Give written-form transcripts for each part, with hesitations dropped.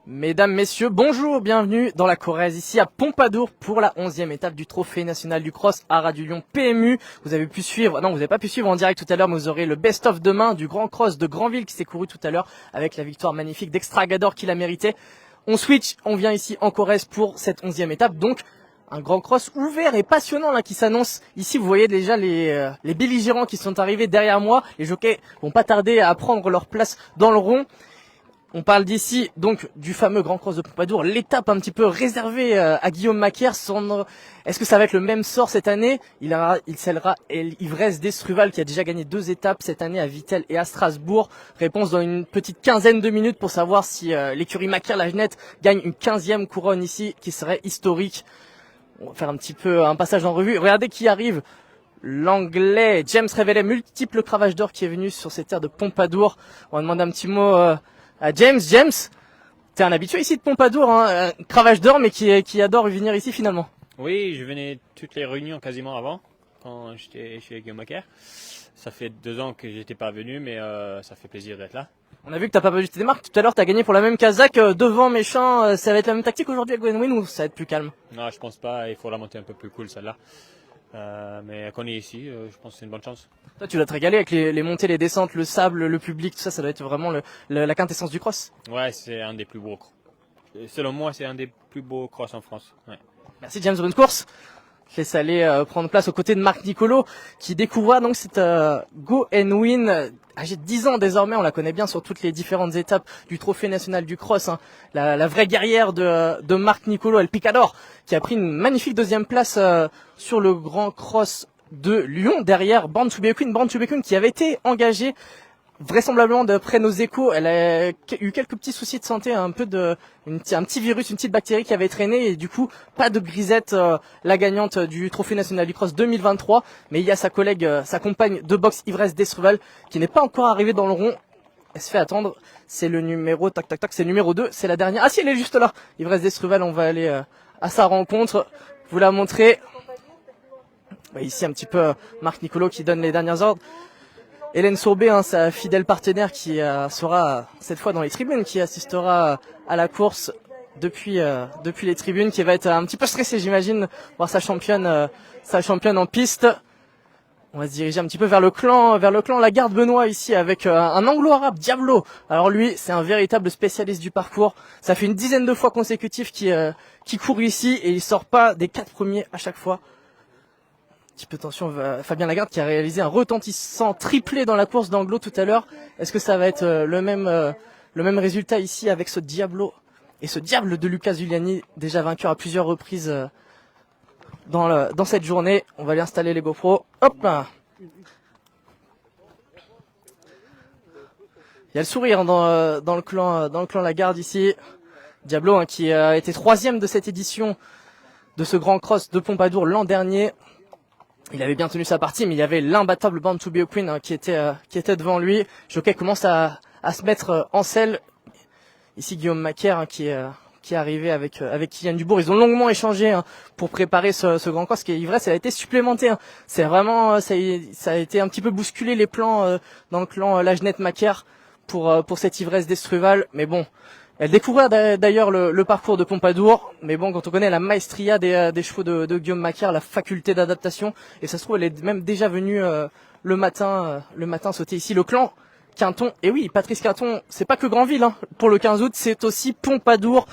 Mesdames, messieurs, bonjour, bienvenue dans la Corrèze, ici à Pompadour pour la 11e étape du Trophée national du cross Haras du Lion PMU. Vous avez pu suivre, non vous n'avez pas pu suivre en direct tout à l'heure, mais vous aurez le best-of demain du grand cross de Granville qui s'est couru tout à l'heure avec la victoire magnifique d'Extragador qui l'a mérité. On switch, on vient ici en Corrèze pour cette 11e étape, donc un grand cross ouvert et passionnant là qui s'annonce. Ici vous voyez déjà les belligérants qui sont arrivés derrière moi, les jockeys vont pas tarder à prendre leur place dans le rond. On parle d'ici donc du fameux Grand Cross de Pompadour, l'étape un petit peu réservée à Guillaume Macaire. Est-ce que ça va être le même sort cette année? Il scellera Ivresse d'Estruval qui a déjà gagné 2 étapes cette année à Vittel et à Strasbourg. Réponse dans une petite quinzaine de minutes pour savoir si l'écurie Macaire-La Genette gagne une 15e couronne ici qui serait historique. On va faire un petit peu un passage en revue. Regardez qui arrive. L'anglais James Reveille, multiple cravache d'or qui est venu sur ces terres de Pompadour. On va demander un petit mot à James. James, t'es un habitué ici de Pompadour, hein, cravache d'or, mais qui adore venir ici finalement. Oui, je venais toutes les réunions quasiment avant, quand j'étais chez Guillaume Macaire. Ça fait 2 ans que j'étais pas venu, mais ça fait plaisir d'être là. On a vu que t'as pas perdu tes marques. Tout à l'heure, t'as gagné pour la même Kazakh devant Méchant. Ça va être la même tactique aujourd'hui à Gwenwyn ou ça va être plus calme? Non, je pense pas. Il faut la monter un peu plus cool celle-là. Mais qu'on est ici, je pense que c'est une bonne chance. Toi, tu dois te régaler avec les montées, les descentes, le sable, le public, tout ça. Ça doit être vraiment la quintessence du cross. Ouais, c'est un des plus beaux. Selon moi, c'est un des plus beaux cross en France. Ouais. Merci James, bonne course. Je laisse aller prendre place aux côtés de Marc Nicolo qui découvra donc cette Go and Win, âgée de 10 ans désormais. On la connaît bien sur toutes les différentes étapes du Trophée national du cross, hein. La vraie guerrière de Marc Nicolo, El Picador, qui a pris une magnifique 2e place sur le grand cross de Lyon derrière Born to Be Queen qui avait été engagée vraisemblablement d'après nos échos. Elle a eu quelques petits soucis de santé, un petit virus, une petite bactérie qui avait traîné et du coup pas de grisette, la gagnante du Trophée national du cross 2023. Mais il y a sa collègue, sa compagne de boxe Ivresse d'Estruval qui n'est pas encore arrivée dans le rond. Elle se fait attendre. C'est le numéro, c'est le numéro 2, c'est la dernière. Ah si, elle est juste là. Ivresse d'Estruval, on va aller à sa rencontre, vous la montrer. Ici un petit peu Marc Nicolo qui donne les derniers ordres. Hélène Sourbet, hein, sa fidèle partenaire qui sera cette fois dans les tribunes, qui assistera à la course depuis les tribunes, qui va être un petit peu stressée, j'imagine, voir sa championne en piste. On va se diriger un petit peu vers le clan Lagarde Benoît ici avec un anglo-arabe, Diablo. Alors lui, c'est un véritable spécialiste du parcours. Ça fait une dizaine de fois consécutives qui court ici et il sort pas des 4 premiers à chaque fois. Petit peu attention, Fabien Lagarde qui a réalisé un retentissant triplé dans la course d'Anglo tout à l'heure. Est-ce que ça va être le même résultat ici avec ce Diablo et ce diable de Lucas Giuliani, déjà vainqueur à plusieurs reprises dans cette journée? On va aller installer les GoPro. Hop là. Il y a le sourire dans le clan Lagarde ici. Diablo, hein, qui a été 3e de cette édition de ce grand cross de Pompadour l'an dernier. Il avait bien tenu sa partie, mais il y avait l'imbattable Born to Be a Queen, hein, qui était devant lui. Jockey commence à se mettre en selle. Ici Guillaume Macaire, hein, qui est arrivé avec Kylian Dubourg. Ils ont longuement échangé, hein, pour préparer ce grand cross qui est Ivresse. Elle a été supplémentée, hein. C'est vraiment ça a été un petit peu bousculé les plans dans le clan La Genette Macaire pour cette Ivresse d'Estruval. Mais bon, elle découvrait d'ailleurs le parcours de Pompadour, mais bon, quand on connaît la maestria des chevaux de Guillaume Macaire, la faculté d'adaptation, et ça se trouve elle est même déjà venue le matin sauter ici. Le clan Quinton, et oui, Patrice Quinton, c'est pas que Granville, hein, pour le 15 août, c'est aussi Pompadour,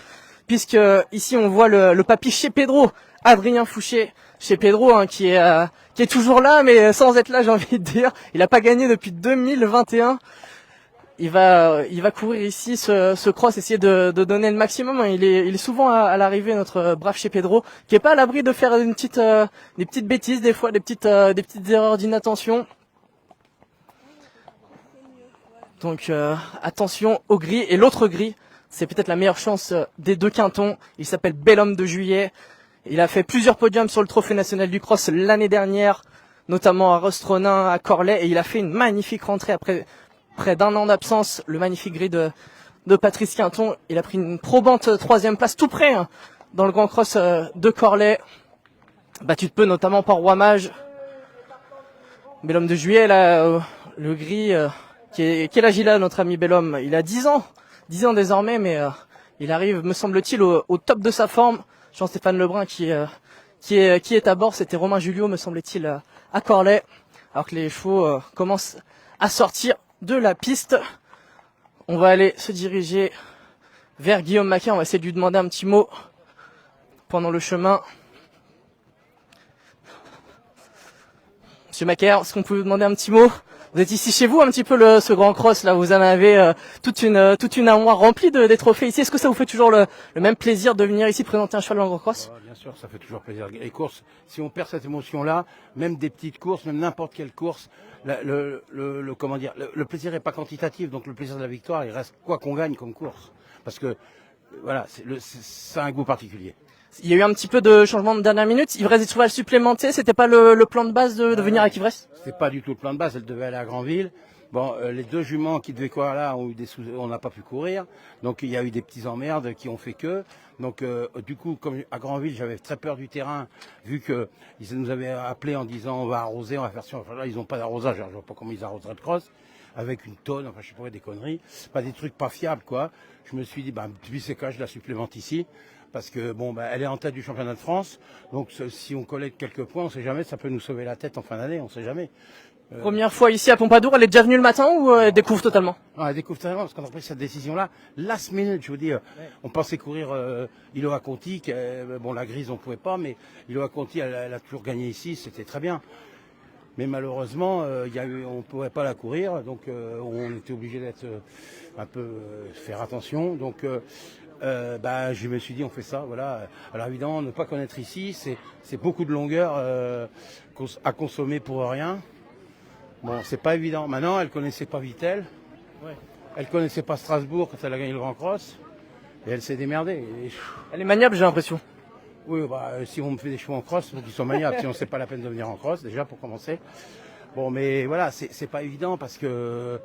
puisque ici on voit le papy chez Pedro, Adrien Fouché, chez Pedro, hein, qui est toujours là, mais sans être là, j'ai envie de dire. Il a pas gagné depuis 2021. Il va courir ici ce cross, essayer de donner le maximum. Il est souvent à l'arrivée, notre brave chez Pedro, qui est pas à l'abri de faire des petites bêtises, des fois des petites erreurs d'inattention. Donc attention au gris. Et l'autre gris, c'est peut-être la meilleure chance des 2 Quintons. Il s'appelle Bel Homme de Juillet. Il a fait plusieurs podiums sur le Trophée national du cross l'année dernière, notamment à Rostronin, à Corlay, et il a fait une magnifique rentrée après près d'1 an d'absence. Le magnifique gris de Patrice Quinton. Il a pris une probante 3e place tout près, hein, dans le grand cross de Corlay, battu de peu notamment par Roi Mage. Bel Homme de Juillet, là, le gris, quel âge il a, notre ami Bel Homme? Il a 10 ans désormais, mais Il arrive, me semble-t-il, au top de sa forme. Jean-Stéphane Lebrun qui est à bord. C'était Romain Julio, me semble-t-il, à Corlay. Alors que les chevaux commencent à sortir de la piste. On va aller se diriger vers Guillaume Macaire. On va essayer de lui demander un petit mot pendant le chemin. Monsieur Macaire, est-ce qu'on peut vous demander un petit mot? Vous êtes ici chez vous un petit peu ce grand cross là, vous en avez toute une armoire remplie des trophées ici. Est-ce que ça vous fait toujours le même plaisir de venir ici présenter un cheval dans le grand cross? Bien sûr, ça fait toujours plaisir. Les courses, si on perd cette émotion-là, même des petites courses, même n'importe quelle course, comment dire, le plaisir n'est pas quantitatif, donc le plaisir de la victoire, il reste quoi qu'on gagne comme course, parce que voilà, ça a un goût particulier. Il y a eu un petit peu de changement de dernière minute. Ivresse des Trouvailles supplémentées, c'était pas le plan de base de venir avec Ivresse? C'était pas du tout le plan de base, elle devait aller à Granville. Bon, les deux juments qui devaient courir là ont eu on n'a pas pu courir, donc il y a eu des petits emmerdes qui ont fait que. Donc du coup, comme à Granville, j'avais très peur du terrain, vu que ils nous avaient appelé en disant on va arroser, on va faire ça. Enfin là, ils n'ont pas d'arrosage, alors je vois pas comment ils arroseraient le cross avec une tonne, enfin je sais pas, des conneries, pas des trucs pas fiables quoi. Je me suis dit, depuis ces cas, je la supplémente ici. Parce que bon, elle est en tête du championnat de France, donc si on collecte quelques points, on sait jamais, ça peut nous sauver la tête en fin d'année, on sait jamais. Première fois ici à Pompadour, elle est déjà venue le matin ou elle découvre totalement? Non, elle découvre totalement, parce qu'on a pris cette décision-là, last minute, je vous dis, on pensait courir Iloa Conti, bon la grise on pouvait pas, mais Iloa Conti, elle a toujours gagné ici, c'était très bien. Mais malheureusement, on ne pouvait pas la courir, donc on était obligé d'être un peu faire attention. Donc je me suis dit on fait ça, voilà. Alors évidemment, ne pas connaître ici, c'est beaucoup de longueur à consommer pour rien. Bon, c'est pas évident. Maintenant, elle connaissait pas Vittel, elle connaissait pas Strasbourg quand elle a gagné le Grand Cross, et elle s'est démerdée. Elle est maniable, j'ai l'impression. Oui, si on me fait des chevaux en cross, il faut qu'ils soient maniables. Sinon, c'est pas la peine de venir en cross, déjà, pour commencer. Bon, mais voilà, c'est pas évident parce que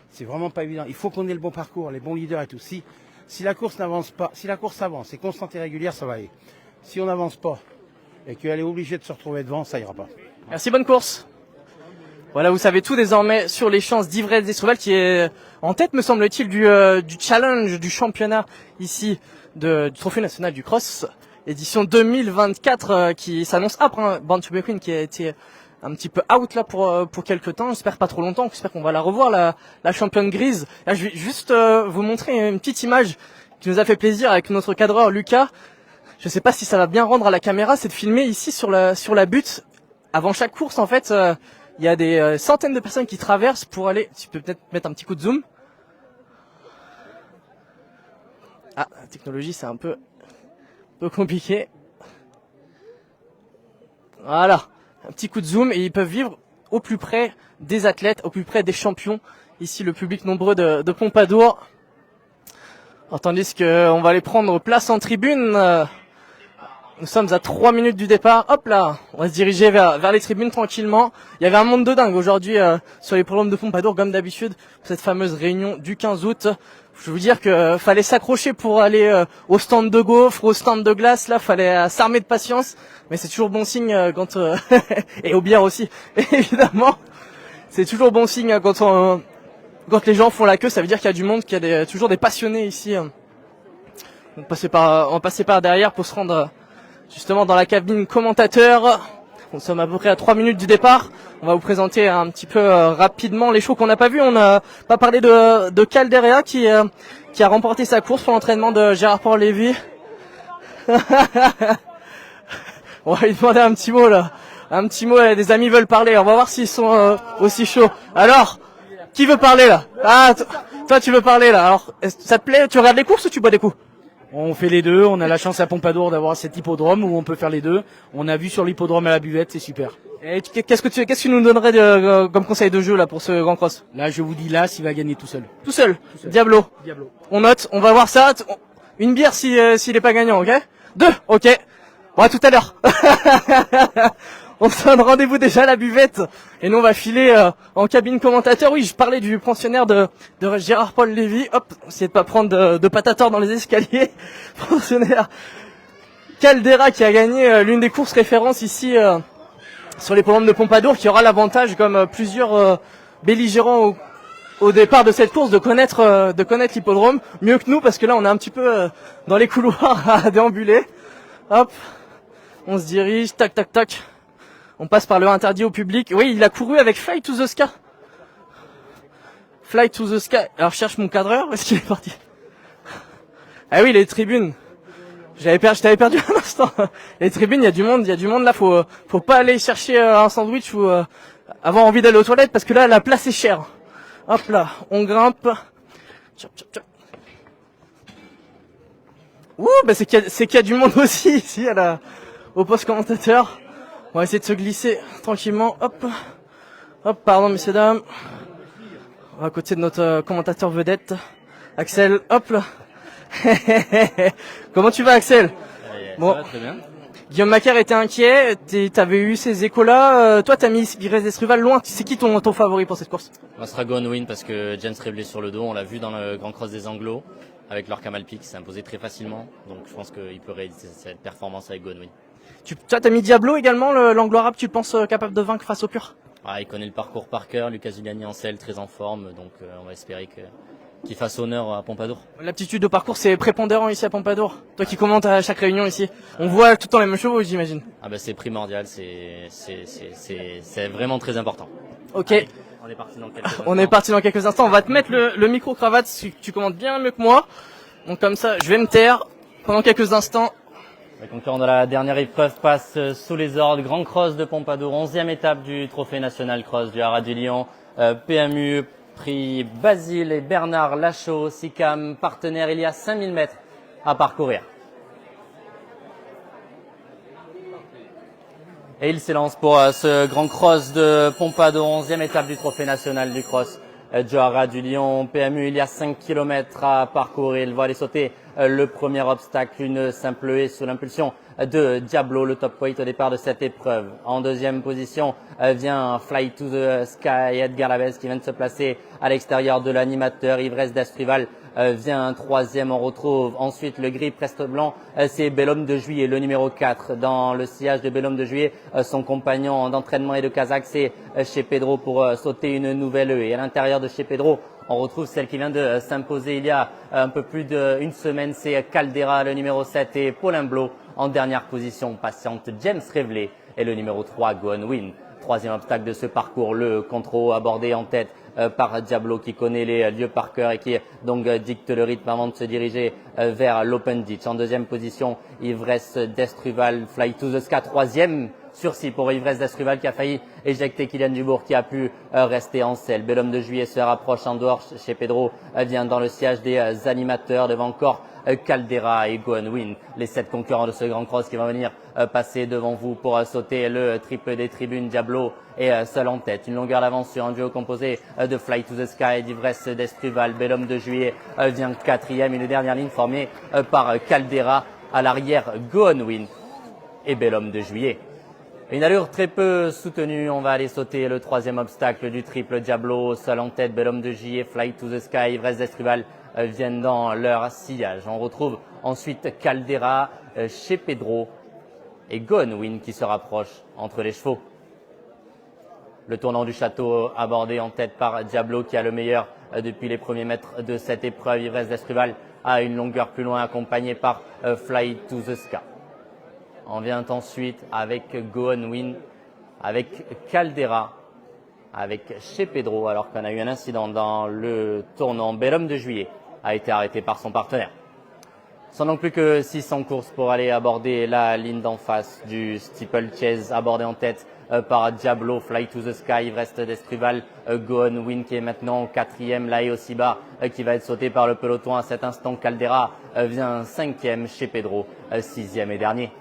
c'est vraiment pas évident. Il faut qu'on ait le bon parcours, les bons leaders et tout. Si la course n'avance pas, si la course avance, c'est constante et régulière, ça va aller. Si on n'avance pas et qu'elle est obligée de se retrouver devant, ça ira pas. Merci, bonne course. Voilà, vous savez tout désormais sur les chances d'Ivresse des Trouvailles qui est en tête, me semble-t-il, du challenge du championnat ici du Trophée national du cross. Édition 2024 qui s'annonce après Born to be Queen qui a été un petit peu out là pour quelques temps. J'espère pas trop longtemps. J'espère qu'on va la revoir la championne grise. Là, je vais juste vous montrer une petite image qui nous a fait plaisir avec notre cadreur Lucas. Je sais pas si ça va bien rendre à la caméra, c'est de filmer ici sur la butte. Avant chaque course, en fait, il y a des centaines de personnes qui traversent pour aller. Tu peux peut-être mettre un petit coup de zoom. Ah, la technologie, c'est un peu compliqué. Voilà, un petit coup de zoom et ils peuvent vivre au plus près des athlètes, au plus près des champions. Ici, le public nombreux de Pompadour. Alors, tandis qu'on va aller prendre place en tribune. Nous sommes à 3 minutes du départ. Hop là, on va se diriger vers les tribunes tranquillement. Il y avait un monde de dingue aujourd'hui sur les programmes de Pompadour, comme d'habitude, pour cette fameuse réunion du 15 août. Je vais vous dire que fallait s'accrocher pour aller au stand de gaufres, au stand de glace. Là, fallait s'armer de patience. Mais c'est toujours bon signe quand et aux bières aussi, évidemment. C'est toujours bon signe quand les gens font la queue. Ça veut dire qu'il y a du monde, qu'il y a toujours des passionnés ici. On va passer par derrière pour se rendre justement dans la cabine commentateur. Nous sommes à peu près à 3 minutes du départ. On va vous présenter un petit peu rapidement les chevaux qu'on n'a pas vus. On n'a pas parlé de Caldera qui a remporté sa course pour l'entraînement de Gérard Port-Lévy. On va lui demander un petit mot là. Un petit mot, des amis veulent parler. On va voir s'ils sont aussi chauds. Alors, qui veut parler là? Ah, toi tu veux parler là. Alors, ça te plaît? Tu regardes les courses ou tu bois des coups? On fait les deux, on a la chance à Pompadour d'avoir cet hippodrome où on peut faire les deux. On a vu sur l'hippodrome à la buvette, c'est super. Et qu'est-ce que tu nous donnerais comme conseil de jeu là pour ce grand cross? Là, je vous dis là, s'il va gagner tout seul. Tout seul. Diablo. On note, on va voir ça. Une bière s'il est pas gagnant, ok? 2, ok. Bon, à tout à l'heure. On se donne rendez-vous déjà à la buvette et nous on va filer en cabine commentateur. Oui, je parlais du pensionnaire de Gérard Port-Lévy. Hop, essayez de pas prendre de patator dans les escaliers. Pensionnaire Caldera qui a gagné l'une des courses références ici sur les programmes de Pompadour, qui aura l'avantage, comme plusieurs belligérants au départ de cette course de connaître l'hippodrome mieux que nous, parce que là on est un petit peu dans les couloirs à déambuler. Hop, on se dirige, tac tac tac. On passe par le interdit au public. Oui, il a couru avec Fly to the Sky. Fly to the Sky. Alors je cherche mon cadreur, où est-ce qu'il est parti? Ah oui, les tribunes. Je t'avais perdu un instant. Les tribunes, il y a du monde là, faut pas aller chercher un sandwich ou avoir envie d'aller aux toilettes, parce que là la place est chère. Hop là, on grimpe. Tchop, tchop, tchop. Ouh, bah c'est qu'il y a du monde aussi ici au poste commentateur. On va essayer de se glisser tranquillement. Hop. Hop, pardon messieurs dames. À côté de notre commentateur vedette, Axel. Hop là. Comment tu vas, Axel? Bon, ça va très bien. Guillaume Macaire était inquiet, t'avais eu ces échos-là, toi t'as mis Ivresse d'Estruval loin, c'est qui ton favori pour cette course? Moi, ce sera Go Win parce que James Reblé sur le dos, on l'a vu dans le Grand Cross des Anglos, avec leur Camalpi qui s'est imposé très facilement, donc je pense qu'il peut réaliser cette performance avec Go Win. Toi t'as mis Diablo également, l'anglo arabe, tu penses capable de vaincre face au pur? Ah, il connaît le parcours par cœur, Lucas Giuliani en selle, très en forme, donc on va espérer qu'il fasse honneur à Pompadour. L'aptitude de parcours c'est prépondérant ici à Pompadour. Toi qui commentes à chaque réunion ici, on voit tout le temps les mêmes chevaux, j'imagine. Ah bah c'est primordial, c'est vraiment très important. Ok. Allez, on est parti dans quelques instants. On est parti dans quelques instants, on va te mettre le micro-cravate, tu commentes bien mieux que moi. Donc comme ça, je vais me taire pendant quelques instants. Les concurrents de la dernière épreuve passent sous les ordres. Grand Cross de Pompadour, 11e étape du Trophée National Cross du Haras du Lion. PMU, prix Basile et Bernard Lachaud, SICAM, partenaire. Il y a 5000 mètres à parcourir. Et il s'élance pour ce Grand Cross de Pompadour, 11e étape du Trophée National du Cross du Haras du Lion. PMU, il y a 5 km à parcourir. Il va aller sauter le premier obstacle, une simple haie sous l'impulsion de Diablo, le top weight au départ de cette épreuve. En deuxième position vient Fly to the Sky, Edgar Lavez qui vient de se placer à l'extérieur de l'animateur. Ivresse d'Estruval vient troisième. On retrouve ensuite le gris Preste Blanc, c'est Bellhomme de Juillet, le numéro 4. Dans le sillage de Bellhomme de Juillet, son compagnon d'entraînement et de Kazakh, c'est chez Pedro pour sauter une nouvelle haie. Et à l'intérieur de chez Pedro, on retrouve celle qui vient de s'imposer il y a un peu plus d'une semaine, c'est Caldera, le numéro 7, et Paulin Blot en dernière position, patiente James Revelé et le numéro 3, Go Win. Troisième obstacle de ce parcours, le contre-haut abordé en tête par Diablo qui connaît les lieux par cœur et qui donc dicte le rythme avant de se diriger vers l'Open Ditch. En deuxième position, Ivresse d'Estruval, Fly to the Sky, troisième sursis pour Ivresse d'Estruval qui a failli éjecter Kylian Dubourg qui a pu rester en selle. Bellhomme de Juillet se rapproche en dehors chez Pedro, vient dans le siège des animateurs devant encore Caldera et Go Win, les 7 concurrents de ce Grand Cross qui vont venir passer devant vous pour sauter le triple des tribunes. Diablo est seul en tête, une longueur d'avance sur un duo composé de Fly to the Sky et d'Ivresse d'Estruval. Bellhomme de Juillet vient quatrième, une dernière ligne formée par Caldera, à l'arrière Go Win et Bellhomme de Juillet. Une allure très peu soutenue, on va aller sauter le troisième obstacle du triple. Diablo, seul en tête, Bellhomme de Juillet, Fly to the Sky, Ivresse d'Estruval viennent dans leur sillage. On retrouve ensuite Caldera chez Pedro et Go Win qui se rapproche entre les chevaux. Le tournant du château abordé en tête par Diablo qui a le meilleur depuis les premiers mètres de cette épreuve. Ivresse d'Estruval a une longueur plus loin accompagné par Fly to the Sky. On vient ensuite avec Go Win, avec Caldera, avec chez Pedro, alors qu'on a eu un incident dans le tournant. Bellhomme de Juillet a été arrêté par son partenaire. Sans non plus que 600 courses pour aller aborder la ligne d'en face du Steeple Chase, abordé en tête par Diablo, Fly to the Sky, Ivresse d'Estruval, Go Win qui est maintenant au quatrième, là et aussi bas, qui va être sauté par le peloton à cet instant. Caldera vient cinquième, chez Pedro, sixième et dernier.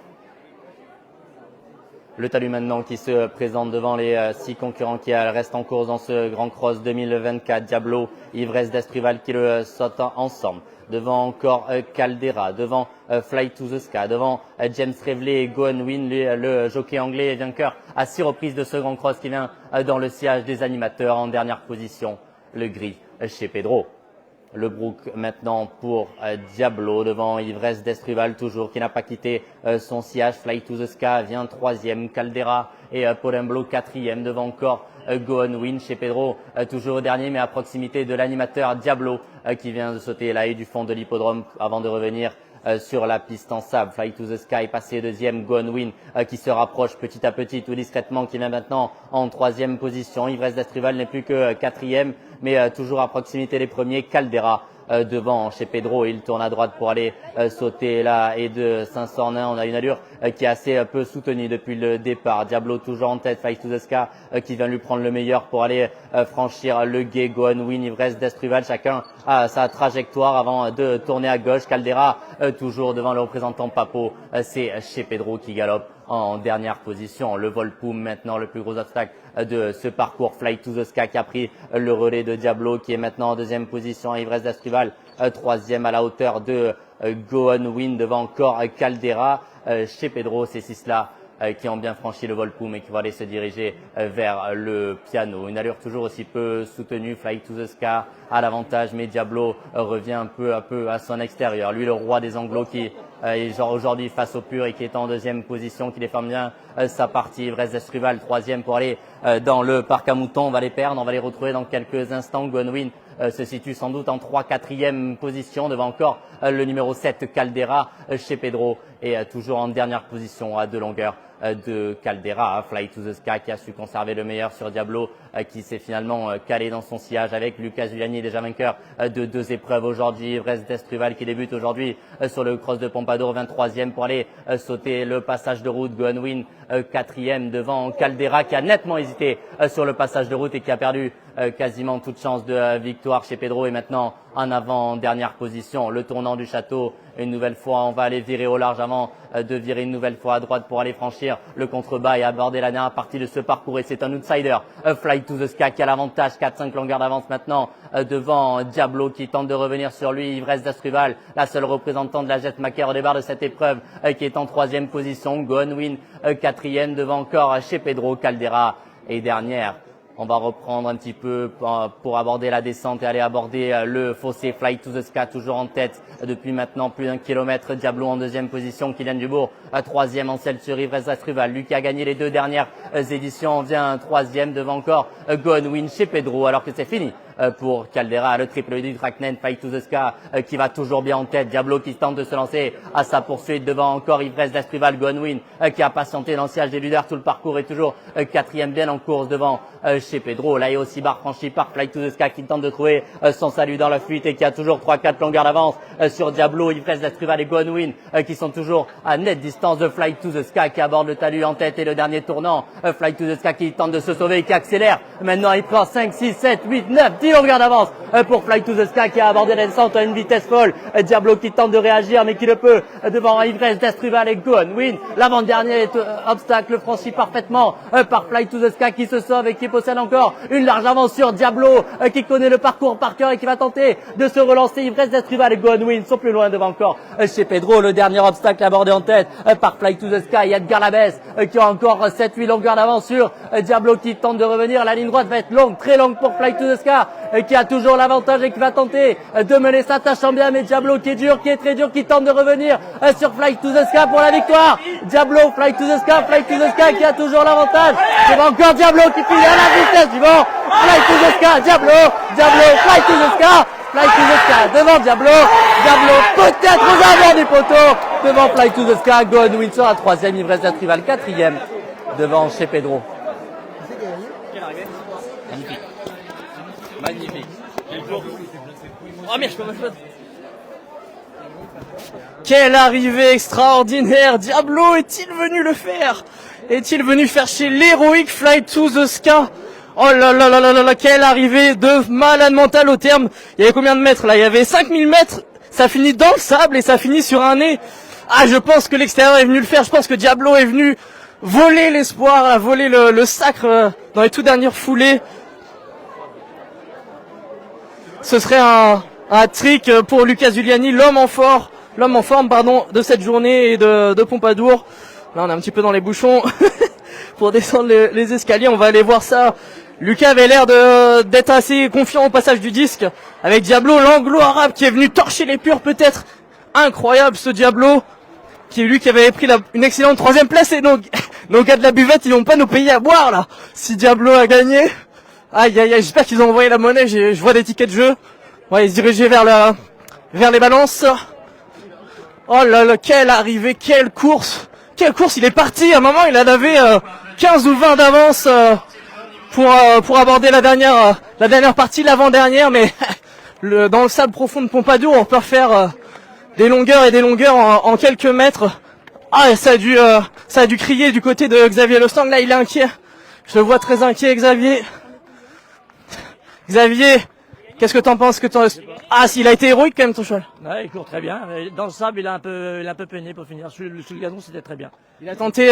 Le talus maintenant qui se présente devant les 6 concurrents qui restent en course dans ce Grand Cross 2024. Diablo, Ivresse d'Estruval qui le sautent ensemble. Devant encore Caldera, devant Fly to the Sky, devant James Revelé et Go Win, le jockey anglais et vainqueur à 6 reprises de ce Grand Cross qui vient dans le sillage des animateurs en dernière position. Le gris chez Pedro. Le Brook maintenant pour Diablo devant Ivresse d'Estruval toujours qui n'a pas quitté son sillage. Fly to the Sky vient troisième, Caldera et Poremblo quatrième devant encore Go On Win chez Pedro toujours dernier mais à proximité de l'animateur Diablo qui vient de sauter là et du fond de l'hippodrome avant de revenir sur la piste en sable. Fly to the Sky passé deuxième, Go On Win qui se rapproche petit à petit tout discrètement qui vient maintenant en troisième position. Ivresse d'Estruval n'est plus que quatrième mais toujours à proximité des premiers. Caldera devant chez Pedro, il tourne à droite pour aller sauter là et de Saint-Sornin. On a une allure qui est assez peu soutenue depuis le départ. Diablo toujours en tête, Fly to the Sky qui vient lui prendre le meilleur pour aller franchir le gué. Go On Win, Ivresse d'Estruval, chacun a sa trajectoire avant de tourner à gauche. Caldera toujours devant le représentant Papo, c'est chez Pedro qui galope en dernière position. Le Volpoum maintenant le plus gros obstacle de ce parcours. Fly to the Sky qui a pris le relais de Diablo qui est maintenant en deuxième position. Ivresse d'Estruval troisième à la hauteur de Go On Win devant encore Caldera. Chez Pedro, ces six-là qui ont bien franchi le Volpoum et qui vont aller se diriger vers le piano. Une allure toujours aussi peu soutenue. Fly to the Sky à l'avantage, mais Diablo revient peu à peu à son extérieur. Lui, le roi des Anglos qui est aujourd'hui face au pur et qui est en deuxième position, qui défend bien sa partie. Ivresse d'Estruval, troisième pour aller dans le parc à moutons. On va les perdre, on va les retrouver dans quelques instants. Go On Win se situe sans doute en 3-4e position devant encore le numéro 7 Caldera chez Pedro et toujours en dernière position à 2 longueurs de Caldera. Fly to the Sky qui a su conserver le meilleur sur Diablo qui s'est finalement calé dans son sillage avec Lucas Giuliani déjà vainqueur de 2 épreuves aujourd'hui. Ivresse d'Estruval qui débute aujourd'hui sur le cross de Pompadour 23e pour aller sauter le passage de route. Go On Win 4e devant Caldera qui a nettement hésité sur le passage de route et qui a perdu quasiment toute chance de victoire chez Pedro et maintenant en avant dernière position. Le tournant du château une nouvelle fois, on va aller virer au large avant de virer une nouvelle fois à droite pour aller franchir le contrebas et aborder la dernière partie de ce parcours et c'est un outsider. Fly to the Sky qui a l'avantage, 4-5 longueurs d'avance maintenant devant Diablo qui tente de revenir sur lui. Ivresse d'Estruval, la seule représentante de la Jet Macaire au départ de cette épreuve qui est en 3e position. Go On Win 4e devant encore chez Pedro. Caldera et dernière. On va reprendre un petit peu pour aborder la descente et aller aborder le fossé. Fly to the Sky toujours en tête depuis maintenant plus d'1 kilomètre. Diablo en 2e position. Kylian Dubourg 3e en selle sur Ivresse d'Estruval. Lui qui a gagné les 2 dernières éditions vient 3e devant encore Go On Win chez Pedro alors que c'est fini pour Caldera. Le triple du Tracknen, Fly to the Sky qui va toujours bien en tête. Diablo qui tente de se lancer à sa poursuite devant encore Ivresse d'Estruval. Go On Win qui a patienté dans le sillage des leaders tout le parcours et toujours 4e bien en course devant chez Pedro. Là, il y a aussi barre franchie par Fly to the Sky qui tente de trouver son salut dans la fuite et qui a toujours 3-4 longueurs d'avance sur Diablo, Ivresse d'Estruval et Go On Win qui sont toujours à nette distance de Fly to the Sky qui aborde le talus en tête et le dernier tournant. Fly to the Sky qui tente de se sauver et qui accélère. Maintenant, il prend 5, 6, 7, 8, 9, 10 longueurs d'avance pour Fly to the Sky qui a abordé la descente à une vitesse folle. Diablo qui tente de réagir mais qui le peut devant Ivresse d'Estruval et Go On Win. L'avant-dernier obstacle franchi parfaitement par Fly to the Sky qui se sauve et qui possède encore une large avance sur Diablo qui connaît le parcours par cœur et qui va tenter de se relancer. Ivresse d'Estruval et Go On Win sont plus loin devant encore chez Pedro. Le dernier obstacle abordé en tête par Fly to the Sky. Edgar Labesse qui a encore 7-8 longueurs d'avance sur Diablo qui tente de revenir. La ligne droite va être longue, très longue pour Fly to the Sky qui a toujours l'avantage et qui va tenter de mener sa tâche en bien. Mais Diablo qui est dur, qui est très dur, qui tente de revenir sur Fly to the Sky pour la victoire. Diablo, Fly to the Sky qui a toujours l'avantage. C'est encore Diablo qui finit à la vitesse du vent. Fly to the Sky, Diablo, Fly to the Sky. Fly to the Sky devant Diablo peut-être aux abords du poteau devant Fly to the Sky. Go On Win sur la 3e, Ivresse d'Estruval 4e devant chez Pedro. Magnifique. Oh merde, je peux me faire. Quelle arrivée extraordinaire! Diablo est-il venu le faire? Est-il venu faire chez l'héroïque Fly to the Sky? Oh là là là là là là, quelle arrivée de malade mental au terme. Il y avait combien de mètres là? Il y avait 5000 mètres. Ça finit dans le sable et ça finit sur un nez. Ah, je pense que l'extérieur est venu le faire. Je pense que Diablo est venu voler l'espoir, voler le sacre dans les tout dernières foulées. Ce serait un trick pour Lucas Giuliani, l'homme en forme de cette journée et de Pompadour. Là, on est un petit peu dans les bouchons pour descendre les escaliers. On va aller voir ça Lucas avait l'air d'être assez confiant au passage du disque. Avec Diablo, l'anglo-arabe qui est venu torcher les purs peut-être. Incroyable ce Diablo. Qui avait pris une excellente 3e place. Et nos gars de la buvette, ils vont pas nous payer à boire là. Si Diablo a gagné. Aïe aïe aïe, j'espère qu'ils ont envoyé la monnaie. Je vois des tickets de jeu. Ouais, ils se dirigeaient vers les balances. Oh là là, quelle arrivée, quelle course. Quelle course, il est parti. À un moment, il en avait 15 ou 20 d'avance pour aborder la dernière partie, l'avant-dernière. Mais dans le sable profond de Pompadour, on peut faire des longueurs et des longueurs en quelques mètres. Ah, et ça a dû crier du côté de Xavier Lostang. Là, il est inquiet. Je le vois très inquiet, Xavier. Xavier, qu'est-ce que t'en penses Ah, s'il a été héroïque quand même, ton cheval. Ouais, il court très bien. Dans le sable, il a un peu peiné pour finir. Sous le gazon, c'était très bien. Il a tenté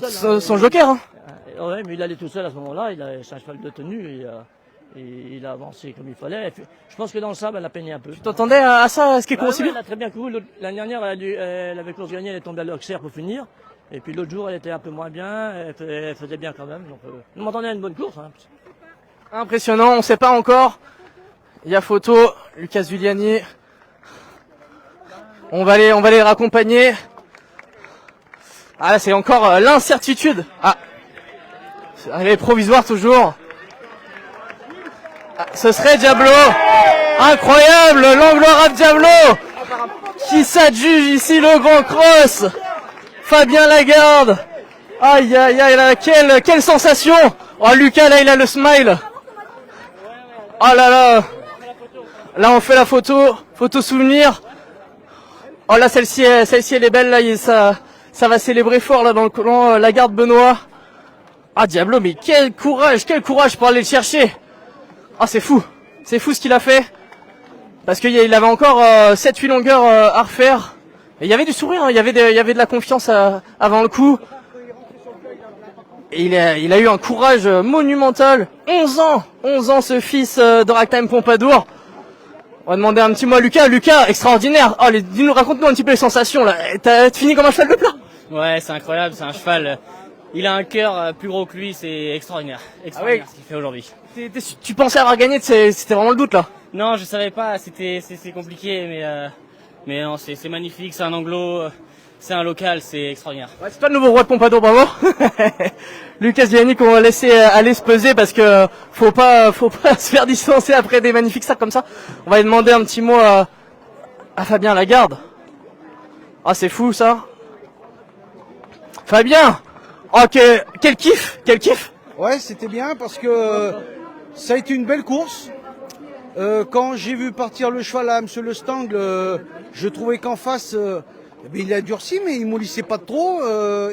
son joker. Hein. Ouais, mais il allait tout seul à ce moment-là. C'est un cheval de tenue et il a avancé comme il fallait. Je pense que dans le sable, elle a peiné un peu. Tu t'entendais à ça, ce qui est court aussi bien? Elle a très bien couru. L'année dernière, elle avait course gagnée, elle est tombée à l'Auxerre pour finir. Et puis l'autre jour, elle était un peu moins bien. Elle faisait bien quand même. Donc, je m'entendais à une bonne course. Hein. Impressionnant, on sait pas encore. Il y a photo, Lucas Giuliani. On va les raccompagner. Ah là, c'est encore l'incertitude. Ah, c'est arrivé provisoire toujours. Ah, ce serait Diablo. Incroyable, l'anglo-arabe Diablo qui s'adjuge ici le grand cross. Fabien Lagarde. Aïe aïe aïe là, quelle sensation. Oh Lucas là, il a le smile. Oh là là. Là on fait la photo souvenir. Oh là celle-ci elle est belle là, ça va célébrer fort là dans le colon Lagarde Benoît. Ah Diablo, mais quel courage pour aller le chercher. Ah c'est fou ce qu'il a fait. Parce qu'il avait encore 7-8 longueurs à refaire. Et il y avait du sourire, hein, il y avait de la confiance avant le coup. Et il a eu un courage monumental. 11 ans ce fils de Ragtime Pompadour. On va demander un petit mot à Lucas. Lucas, extraordinaire. Oh, raconte-nous un petit peu les sensations là. T'as fini comme un cheval de plat. Ouais, c'est incroyable, c'est un cheval. Il a un cœur plus gros que lui, c'est extraordinaire. Extraordinaire ce qu'il fait aujourd'hui. Tu pensais avoir gagné, c'était vraiment le doute là. Non, je savais pas, c'est compliqué, mais non, c'est magnifique, c'est un anglo, c'est un local, c'est extraordinaire. Ouais, c'est toi le nouveau roi de Pompadour, bravo. Lucas Giuliani qu'on va laisser aller se peser parce que faut pas se faire distancer après des magnifiques sacs comme ça. On va lui demander un petit mot à Fabien Lagarde. Ah c'est fou ça. Fabien. Oh quel kiff. Ouais, c'était bien parce que ça a été une belle course. Quand j'ai vu partir le cheval à Monsieur Lostang, je trouvais qu'en face, il a durci, mais il mollissait pas trop.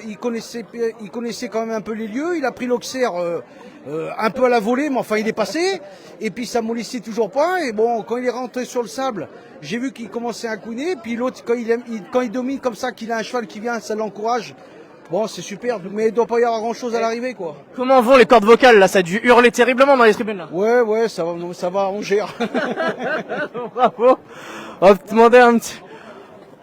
Il connaissait quand même un peu les lieux. Il a pris l'Auxerre un peu à la volée, mais enfin il est passé. Et puis ça mollissait toujours pas. Et bon, quand il est rentré sur le sable, j'ai vu qu'il commençait à couiner. Puis l'autre, quand il domine comme ça, qu'il a un cheval qui vient, ça l'encourage. Bon, c'est super, mais il ne doit pas y avoir grand-chose à l'arrivée, quoi. Comment vont les cordes vocales, là? Ça a dû hurler terriblement dans les tribunes, là. Ouais, ça va, on gère. Bravo. On va te demander un petit...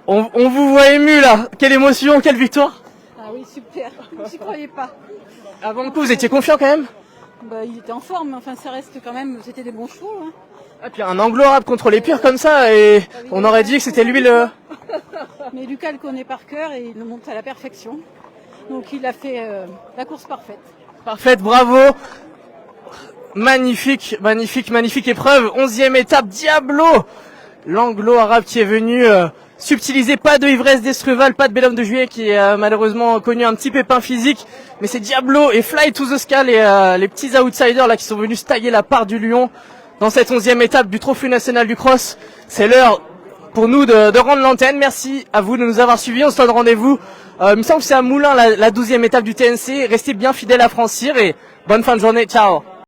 On vous voit ému, là. Quelle émotion, quelle victoire. Ah oui, super. J'y croyais pas. Avant le coup, vous étiez confiant, quand même? Bah, il était en forme, mais enfin, ça reste quand même... C'était des bons chevaux, hein. Ah, puis un anglo-arabe contre les pires comme ça, et on aurait dit que c'était lui le... Mais Lucas le connaît par cœur et il le monte à la perfection. Donc il a fait la course parfaite. Parfaite, bravo. Magnifique épreuve. 11e étape, Diablo. L'anglo-arabe qui est venu subtiliser, pas de Ivresse d'Estruval, pas de Bel Homme de Juillet qui a malheureusement connu un petit pépin physique. Mais c'est Diablo et Fly to the Sky, les petits outsiders là qui sont venus se tailler la part du lion dans cette 11e étape du Trophée National du Cross. C'est l'heure pour nous de rendre l'antenne. Merci à vous de nous avoir suivis. On se donne rendez-vous. Il me semble que c'est à Moulins la 12e étape du TNC. Restez bien fidèles à Francir et bonne fin de journée. Ciao.